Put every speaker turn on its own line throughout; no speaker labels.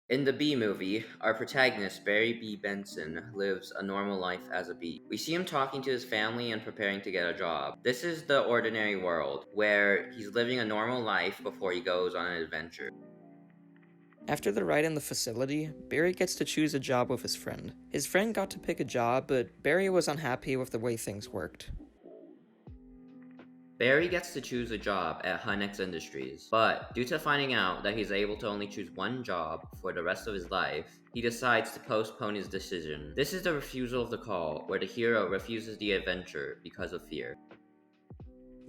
In the Bee Movie, our protagonist, Barry B. Benson, lives a normal life as a bee. We see him talking to his family and preparing to get a job. This is the ordinary world, where he's living a normal life before he goes on an adventure.
After the ride in the facility, Barry gets to choose a job with his friend. His friend got to pick a job, but Barry was unhappy with the way things worked.
Barry gets to choose a job at Hynex Industries, but due to finding out that he's able to only choose one job for the rest of his life, he decides to postpone his decision. This is the refusal of the call, where the hero refuses the adventure because of fear.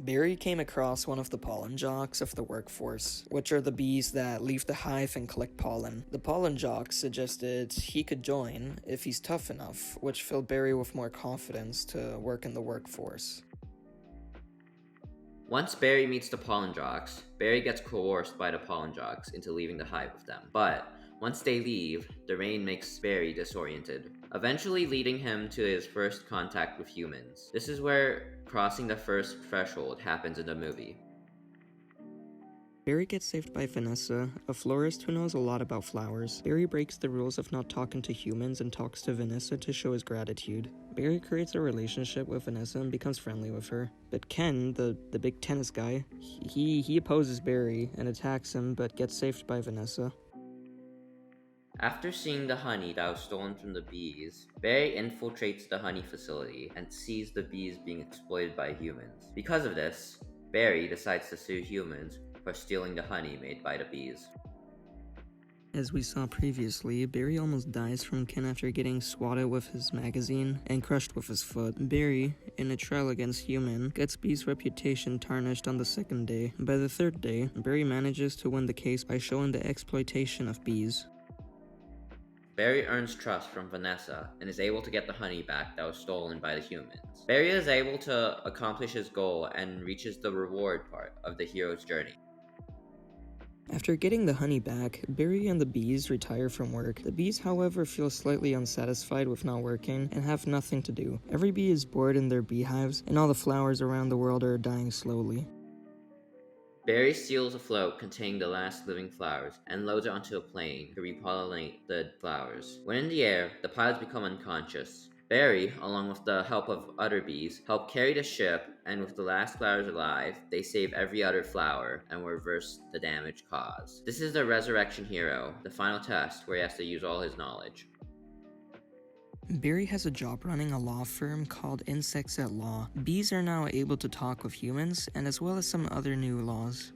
Barry came across one of the pollen jocks of the workforce, which are the bees that leave the hive and collect pollen. The pollen jock suggested he could join if he's tough enough, which filled Barry with more confidence to work in the workforce.
Once Barry meets the pollen jocks, Barry gets coerced by the pollen jocks into leaving the hive with them. But once they leave, the rain makes Barry disoriented, eventually leading him to his first contact with humans. This is where crossing the first threshold happens in the movie.
Barry gets saved by Vanessa, a florist who knows a lot about flowers. Barry breaks the rules of not talking to humans and talks to Vanessa to show his gratitude. Barry creates a relationship with Vanessa and becomes friendly with her. But Ken, the big tennis guy, he opposes Barry and attacks him but gets saved by Vanessa.
After seeing the honey that was stolen from the bees, Barry infiltrates the honey facility and sees the bees being exploited by humans. Because of this, Barry decides to sue humans for stealing the honey made by the bees.
As we saw previously, Barry almost dies from Ken after getting swatted with his magazine and crushed with his foot. Barry, in a trial against human, gets Bee's reputation tarnished on the second day. By the third day, Barry manages to win the case by showing the exploitation of bees.
Barry earns trust from Vanessa and is able to get the honey back that was stolen by the humans. Barry is able to accomplish his goal and reaches the reward part of the hero's journey.
After getting the honey back, Barry and the bees retire from work. The bees, however, feel slightly unsatisfied with not working and have nothing to do. Every bee is bored in their beehives, and all the flowers around the world are dying slowly.
Barry steals a float containing the last living flowers and loads it onto a plane to repollinate the flowers. When in the air, the pilots become unconscious. Barry, along with the help of other bees, help carry the ship, and with the last flowers alive, they save every other flower and reverse the damage caused. This is the resurrection hero, the final test where he has to use all his knowledge.
Barry has a job running a law firm called Insects at Law. Bees are now able to talk with humans, and as well as some other new laws.